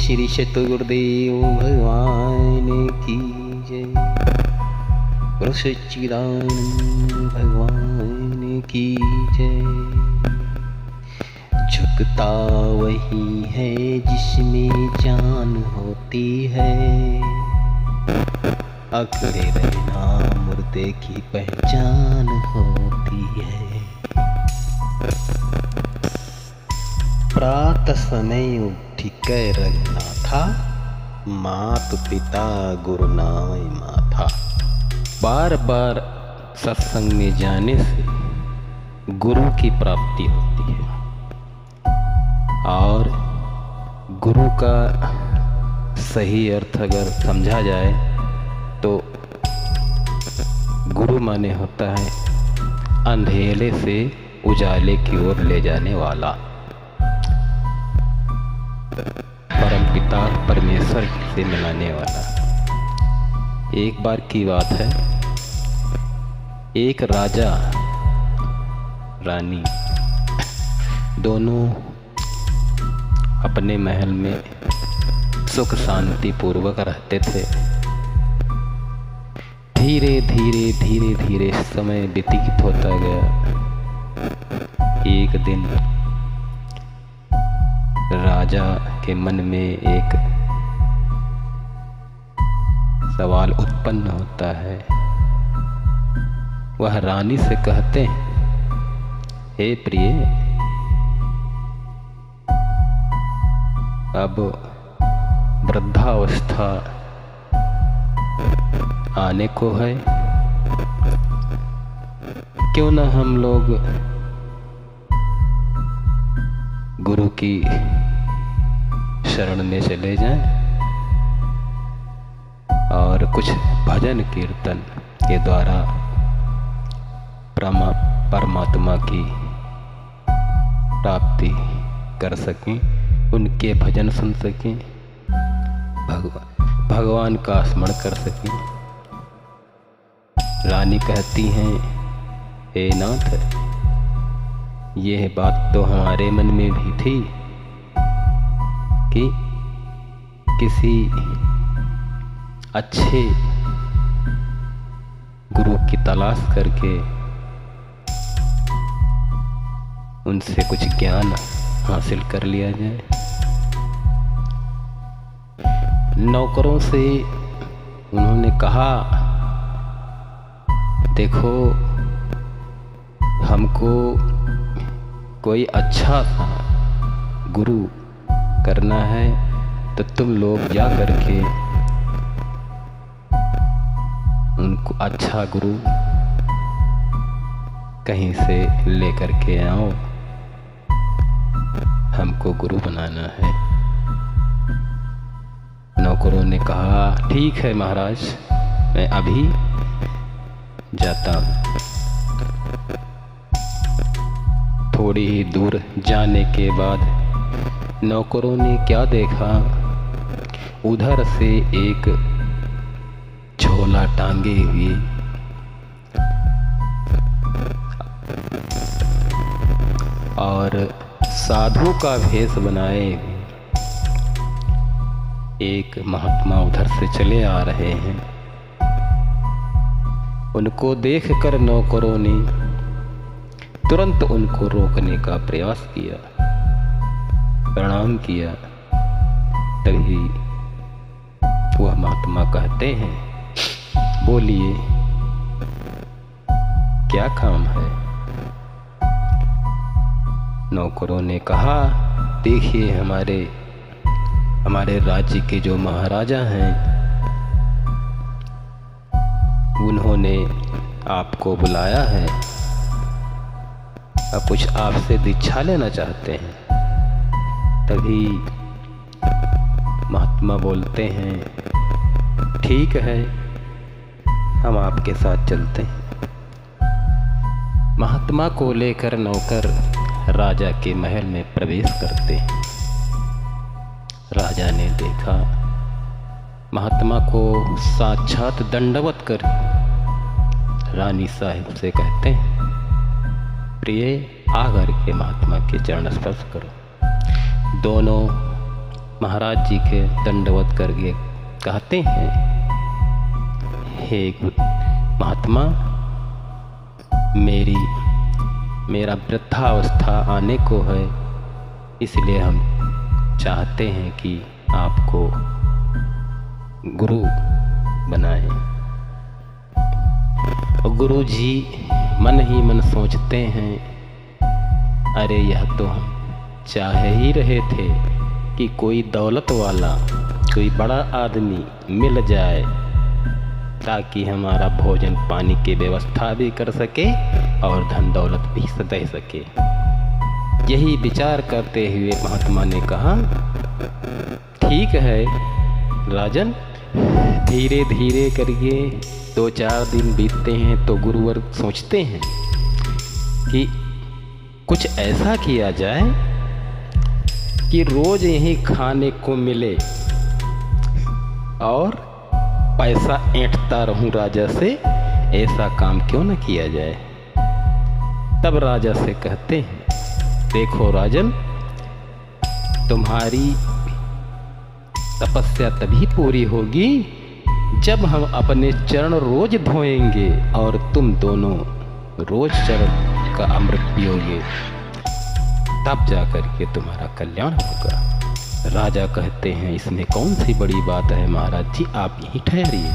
श्री सतगुरुदेव भगवान की जय। गुरु सच्चिदानंद भगवान की जय। झुकता वही है जिसमें जान होती है, अकड़े रहना मुर्दे की पहचान होती है। प्रातः समय उठ कर रखना था, मात पिता गुरु नाय माथा। बार बार सत्संग में जाने से गुरु की प्राप्ति होती है, और गुरु का सही अर्थ अगर समझा जाए तो गुरु माने होता है अंधेरे से उजाले की ओर ले जाने वाला। परमपिता परमेश्वर से मिलाने वाला। एक बार की बात है, एक राजा रानी दोनों अपने महल में सुख शांति पूर्वक रहते थे। धीरे धीरे धीरे धीरे समय व्यतीत होता गया। एक दिन राजा के मन में एक सवाल उत्पन्न होता है। वह रानी से कहते हैं, हे प्रिय, अब वृद्धावस्था आने को है, क्यों न हम लोग गुरु की शरण में चले जाएं और कुछ भजन कीर्तन के द्वारा परमात्मा की प्राप्ति कर सकें, उनके भजन सुन सकें, भगवान का स्मरण कर सकें। रानी कहती हैं, हे नाथ, यह बात तो हमारे मन में भी थी कि किसी अच्छे गुरु की तलाश करके उनसे कुछ ज्ञान हासिल कर लिया जाए। नौकरों से उन्होंने कहा, देखो, हमको कोई अच्छा सा गुरु करना है, तो तुम लोग जा करके उनको अच्छा गुरु कहीं से लेकर के आओ, हमको गुरु बनाना है। नौकरों ने कहा, ठीक है महाराज, मैं अभी जाता हूँ। थोड़ी ही दूर जाने के बाद नौकरों ने क्या देखा, उधर से एक झोला टांगे हुए और साधु का भेष बनाए एक महात्मा उधर से चले आ रहे हैं। उनको देखकर नौकरों ने तुरंत उनको रोकने का प्रयास किया, प्रणाम किया। तभी वह महात्मा कहते हैं, बोलिए, क्या काम है? नौकरों ने कहा, देखिए, हमारे राज्य के जो महाराजा हैं, उन्होंने आपको बुलाया है, अब कुछ आपसे दीक्षा लेना चाहते हैं। तभी महात्मा बोलते हैं, ठीक है, हम आपके साथ चलते हैं। महात्मा को लेकर नौकर राजा के महल में प्रवेश करते हैं। राजा ने देखा, महात्मा को साक्षात दंडवत कर रानी साहिब से कहते हैं, प्रिय, आकर के महात्मा के चरण स्पर्श करो। दोनों महाराज जी के दंडवत करके कहते हैं, हे महात्मा, मेरा वृद्धावस्था आने को है, इसलिए हम चाहते हैं कि आपको गुरु बनाएं। और गुरु जी मन ही मन सोचते हैं, अरे यह तो हम चाह ही रहे थे कि कोई दौलत वाला, कोई बड़ा आदमी मिल जाए ताकि हमारा भोजन पानी की व्यवस्था भी कर सके और धन दौलत भी दे सके। यही विचार करते हुए महात्मा ने कहा, ठीक है राजन, धीरे धीरे करके 2-4 दिन बीतते हैं तो गुरुवर सोचते हैं कि कुछ ऐसा किया जाए कि रोज यही खाने को मिले और पैसा ऐंठता रहूं राजा से, ऐसा काम क्यों न किया जाए। तब राजा से कहते हैं, देखो राजन, तुम्हारी तपस्या तभी पूरी होगी जब हम अपने चरण रोज धोएंगे और तुम दोनों रोज चरण का अमृत पियोगे, तब जाकर के तुम्हारा कल्याण होगा। राजा कहते हैं, इसमें कौन सी बड़ी बात है महाराज जी, आप यहीं ठहरिए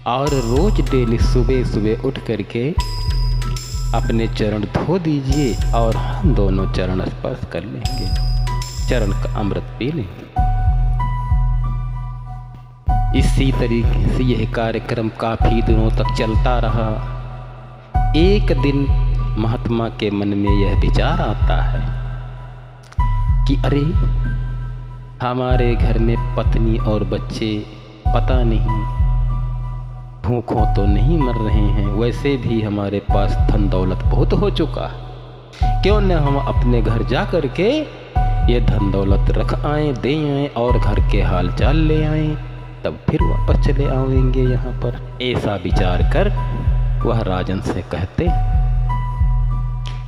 और रोज डेली सुबह सुबह उठ करके अपने चरण धो दीजिए और हम दोनों चरण स्पर्श कर लेंगे, चरण का अमृत पी लेंगे। इसी तरीके से यह कार्यक्रम काफी दिनों तक चलता रहा। एक दिन महात्मा के मन में यह विचार आता है कि अरे, हमारे घर में पत्नी और बच्चे पता नहीं भूखों तो नहीं मर रहे हैं, वैसे भी हमारे पास धन दौलत बहुत हो चुका है, क्यों न हम अपने घर जा कर के ये धन दौलत रख आए, दे आए और घर के हाल चाल ले आए, तब फिर वापस चले आएंगे यहाँ पर। ऐसा विचार कर वह राजन से कहते,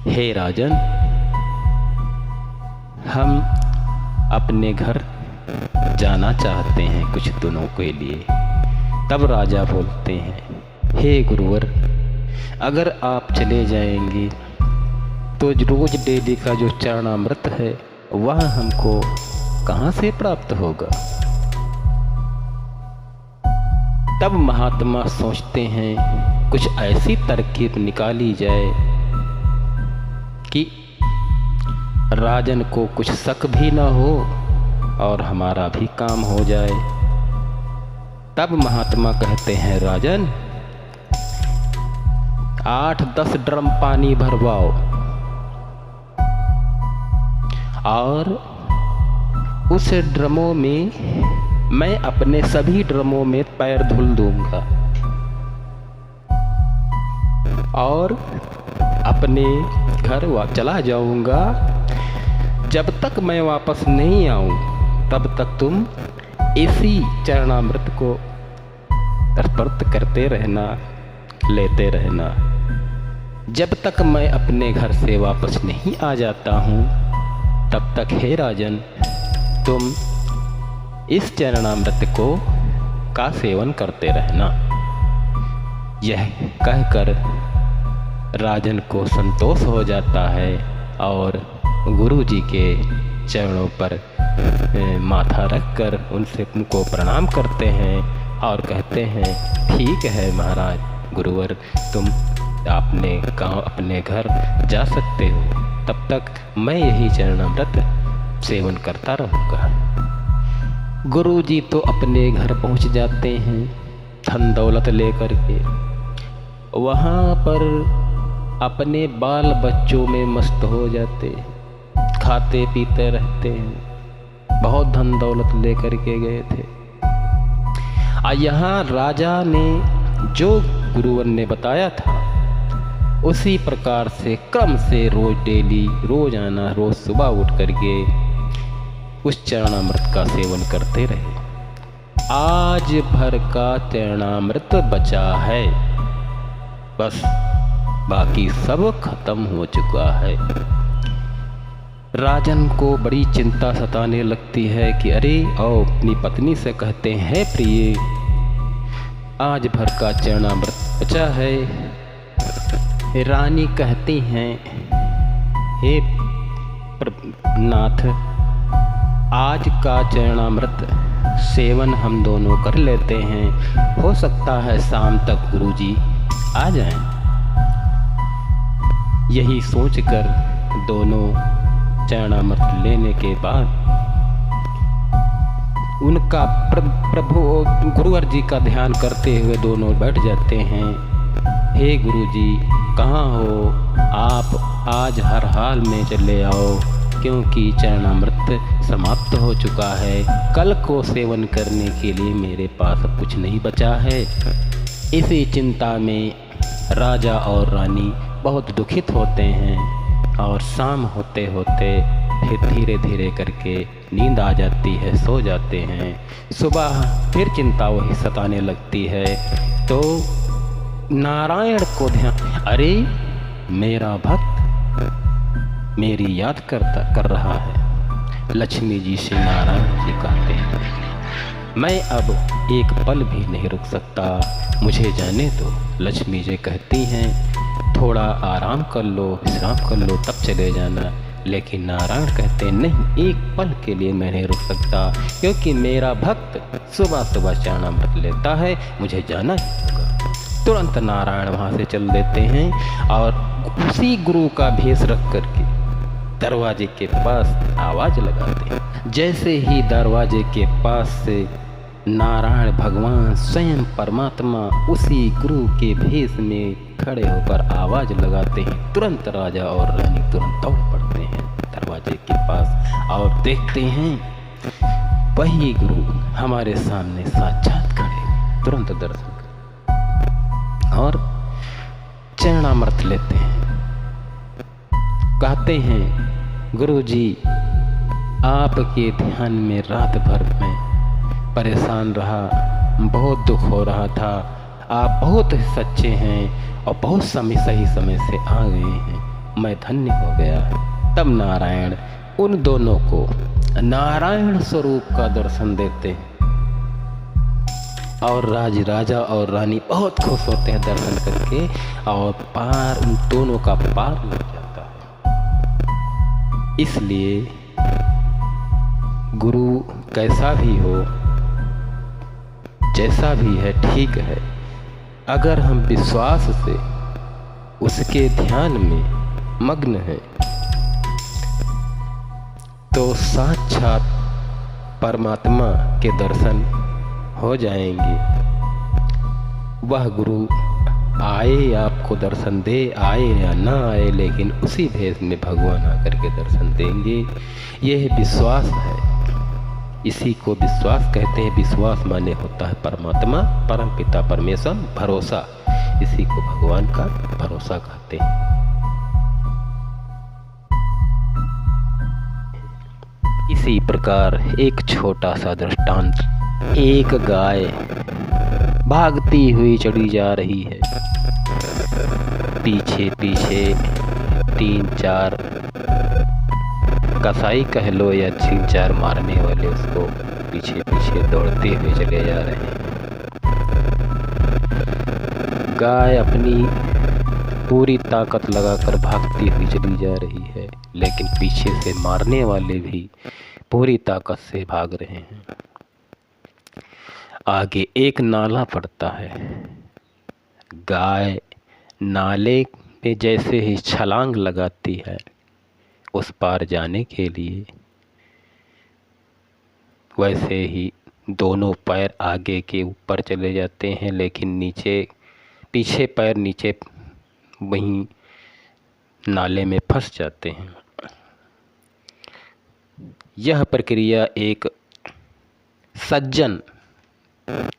हे राजन, हम अपने घर जाना चाहते हैं कुछ दिनों के लिए। तब राजा बोलते हैं, हे गुरुवर, अगर आप चले जाएंगे तो रोज डेली का जो चरणामृत है वह हमको कहाँ से प्राप्त होगा। तब महात्मा सोचते हैं कुछ ऐसी तरकीब निकाली जाए कि राजन को कुछ शक भी ना हो और हमारा भी काम हो जाए। तब महात्मा कहते हैं, राजन, 8-10 ड्रम पानी भरवाओ और उस ड्रमों में मैं अपने सभी ड्रमों में पैर धुल दूंगा और अपने घर चला जाऊंगा। जब तक मैं वापस नहीं आऊं तब तक तुम इसी चरणामृत को स्पर्श करते रहना, लेते रहना। जब तक मैं अपने घर से वापस नहीं आ जाता हूँ तब तक हे राजन, तुम इस चरणामृत का सेवन करते रहना। यह कहकर राजन को संतोष हो जाता है और गुरु जी के चरणों पर माथा रखकर उनको प्रणाम करते हैं और कहते हैं, ठीक है महाराज, गुरुवर, तुम अपने घर जा सकते हो, तब तक मैं यही चरणामृत सेवन करता रहूँगा। गुरु जी तो अपने घर पहुँच जाते हैं धन दौलत लेकर के। वहाँ पर अपने बाल बच्चों में मस्त हो जाते, खाते पीते रहते हैं, बहुत धन दौलत लेकर के गए थे। यहाँ राजा ने जो गुरुवर ने बताया था उसी प्रकार से क्रम से रोज आना, रोज सुबह उठ करके उस चरणामृत का सेवन करते रहे। आज भर का चरणामृत बचा है, बस बाकी सब खत्म हो चुका है। राजन को बड़ी चिंता सताने लगती है कि अरे, और अपनी पत्नी से कहते हैं, प्रिय, आज भर का चरणामृत बचा है। रानी कहती हैं, हे नाथ, आज का चरणामृत सेवन हम दोनों कर लेते हैं, हो सकता है शाम तक गुरुजी आ जाएं। यही सोचकर दोनों चरणामृत लेने के बाद उनका प्रभु गुरुवर जी का ध्यान करते हुए दोनों बैठ जाते हैं। हे गुरुजी, कहाँ हो आप? आज हर हाल में चले आओ, क्योंकि चरणामृत समाप्त हो चुका है। कल को सेवन करने के लिए मेरे पास कुछ नहीं बचा है। इसी चिंता में राजा और रानी बहुत दुखित होते हैं और शाम होते होते फिर धीरे धीरे करके नींद आ जाती है, सो जाते हैं। सुबह फिर चिंता वही सताने लगती है, तो नारायण को ध्यान, अरे मेरा भक्त मेरी याद कर रहा है। लक्ष्मी जी से नारायण जी कहते हैं, मैं अब एक पल भी नहीं रुक सकता, मुझे जाने दो। लक्ष्मी जी कहती हैं, थोड़ा आराम कर लो, विश्राम कर लो, तब चले जाना। लेकिन नारायण कहते हैं, नहीं, एक पल के लिए मैं नहीं रुक सकता, क्योंकि मेरा भक्त सुबह सुबह चरणामृत लेता है, मुझे जाना ही होगा। तुरंत नारायण वहाँ से चल देते हैं और उसी गुरु का भेष रख करके दरवाजे के पास आवाज़ लगाते हैं। जैसे ही दरवाजे के पास से नारायण भगवान स्वयं परमात्मा उसी गुरु के भेष में खड़े होकर आवाज़ लगाते हैं, तुरंत राजा और रानी तुरंत दौड़ पड़ते हैं दरवाजे के पास और देखते हैं वही गुरु हमारे सामने साक्षात खड़े। तुरंत दर्शन और चरणामृत लेते हैं। कहते हैं, गुरुजी, आपके ध्यान में रात भर में परेशान रहा, बहुत दुख हो रहा था। आप बहुत सच्चे हैं और बहुत सही समय से आ गए हैं, मैं धन्य हो गया। तब नारायण उन दोनों को नारायण स्वरूप का दर्शन देते हैं और राजा और रानी बहुत खुश होते हैं दर्शन करके, और पार उन दोनों का पार लग जाता है। इसलिए गुरु कैसा भी हो, जैसा भी है, ठीक है, अगर हम विश्वास से उसके ध्यान में मग्न हैं तो साक्षात परमात्मा के दर्शन हो जाएंगे। वह गुरु आए आपको दर्शन दे, आए या ना आए, लेकिन उसी भेष में भगवान आकर के दर्शन देंगे। यह विश्वास है, इसी को विश्वास कहते हैं। विश्वास माने होता है परमात्मा, परम पिता परमेश्वर, भरोसा, इसी को भगवान का भरोसा कहते हैं। इसी प्रकार एक छोटा सा दृष्टांत, एक गाय भागती हुई चली जा रही है, पीछे पीछे 3-4 कसाई कह लो या 3-4 मारने वाले उसको पीछे पीछे दौड़ते हुए चले जा रहे हैं। गाय अपनी पूरी ताकत लगाकर भागती हुई चली जा रही है, लेकिन पीछे से मारने वाले भी पूरी ताकत से भाग रहे हैं। आगे एक नाला पड़ता है। गाय नाले पे जैसे ही छलांग लगाती है उस पार जाने के लिए, वैसे ही दोनों पैर आगे के ऊपर चले जाते हैं, लेकिन नीचे पीछे पैर नीचे वहीं नाले में फंस जाते हैं। यह प्रक्रिया एक सज्जन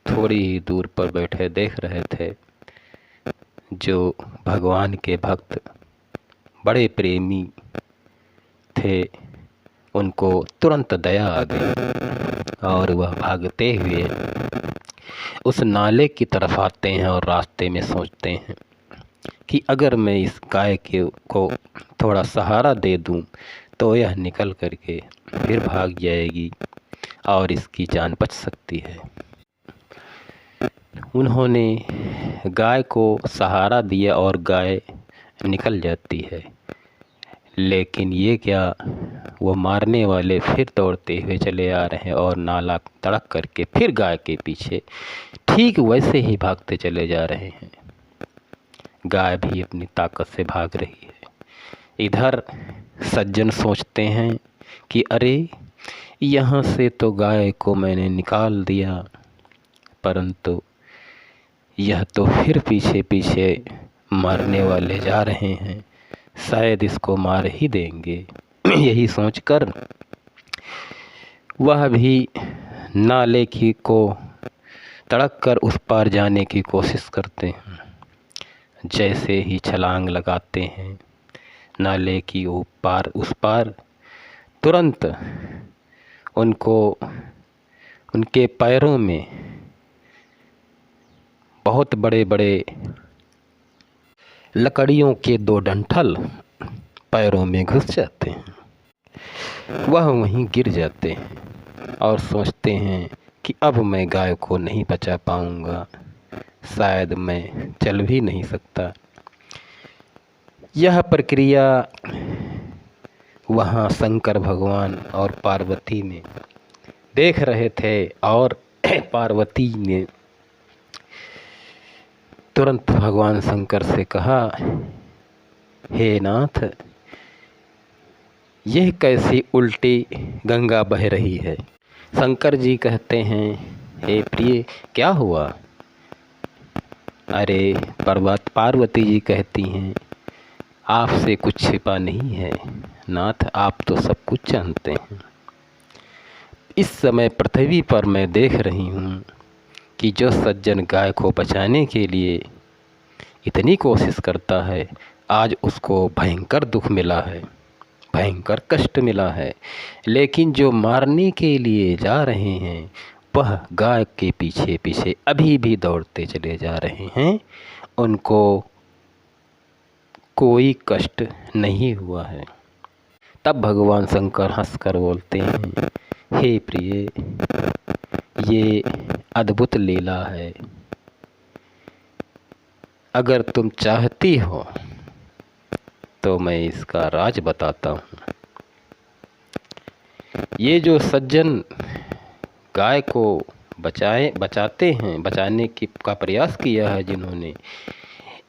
थोड़ी ही दूर पर बैठे देख रहे थे, जो भगवान के भक्त बड़े प्रेमी थे। उनको तुरंत दया आ गई और वह भागते हुए उस नाले की तरफ आते हैं और रास्ते में सोचते हैं कि अगर मैं इस गाय को थोड़ा सहारा दे दूं तो यह निकल करके फिर भाग जाएगी और इसकी जान बच सकती है। उन्होंने गाय को सहारा दिया और गाय निकल जाती है, लेकिन ये क्या, वो मारने वाले फिर दौड़ते हुए चले आ रहे हैं और नाला तड़क करके फिर गाय के पीछे ठीक वैसे ही भागते चले जा रहे हैं। गाय भी अपनी ताकत से भाग रही है। इधर सज्जन सोचते हैं कि अरे, यहाँ से तो गाय को मैंने निकाल दिया, परंतु यह तो फिर पीछे पीछे मारने वाले जा रहे हैं, शायद इसको मार ही देंगे। यही सोचकर वह भी नाले की को तड़क कर उस पार जाने की कोशिश करते हैं। जैसे ही छलांग लगाते हैं नाले की उस पार, तुरंत उनको उनके पैरों में बहुत बड़े बड़े लकड़ियों के 2 डंठल पैरों में घुस जाते हैं। वह वहीं गिर जाते हैं और सोचते हैं कि अब मैं गाय को नहीं बचा पाऊंगा, शायद मैं चल भी नहीं सकता। यह प्रक्रिया वहाँ शंकर भगवान और पार्वती में देख रहे थे और पार्वती ने तुरंत भगवान शंकर से कहा, हे नाथ, यह कैसी उल्टी गंगा बह रही है। शंकर जी कहते हैं, हे प्रिय, क्या हुआ? अरे पार्वती जी कहती हैं, आपसे कुछ छिपा नहीं है नाथ, आप तो सब कुछ जानते हैं। इस समय पृथ्वी पर मैं देख रही हूँ कि जो सज्जन गाय को बचाने के लिए इतनी कोशिश करता है, आज उसको भयंकर दुख मिला है, भयंकर कष्ट मिला है। लेकिन जो मारने के लिए जा रहे हैं वह गाय के पीछे पीछे अभी भी दौड़ते चले जा रहे हैं, उनको कोई कष्ट नहीं हुआ है। तब भगवान शंकर हंसकर बोलते हैं, हे प्रिय, ये अद्भुत लीला है। अगर तुम चाहती हो तो मैं इसका राज बताता हूँ। ये जो सज्जन गाय को बचाते हैं, बचाने का प्रयास किया है जिन्होंने,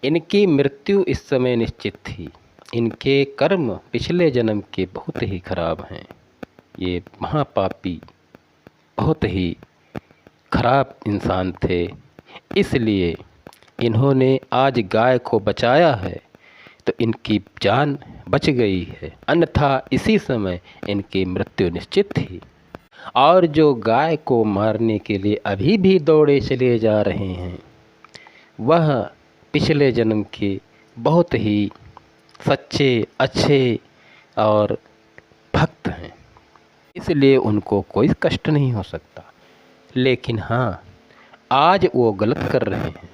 इनकी मृत्यु इस समय निश्चित थी। इनके कर्म पिछले जन्म के बहुत ही खराब हैं। ये महापापी, बहुत ही खराब इंसान थे, इसलिए इन्होंने आज गाय को बचाया है तो इनकी जान बच गई है, अन्यथा इसी समय इनकी मृत्यु निश्चित थी। और जो गाय को मारने के लिए अभी भी दौड़े चले जा रहे हैं, वह पिछले जन्म के बहुत ही सच्चे, अच्छे और भक्त हैं, इसलिए उनको कोई कष्ट नहीं हो सकता। लेकिन हाँ, आज वो गलत कर रहे हैं,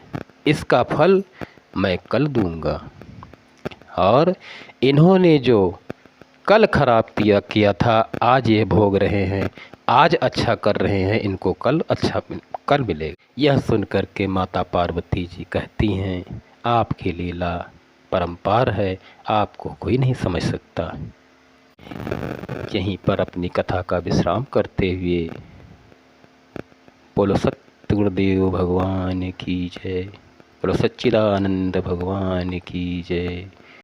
इसका फल मैं कल दूंगा। और इन्होंने जो कल खराब किया था, आज ये भोग रहे हैं, आज अच्छा कर रहे हैं, इनको कल मिलेगा। यह सुनकर के माता पार्वती जी कहती हैं, आपकी लीला परंपार है, आपको कोई नहीं समझ सकता। यहीं पर अपनी कथा का विश्राम करते हुए बोलो सत्य गुरुदेव भगवान की जय, बोलो सच्चिदानंद भगवान की जय।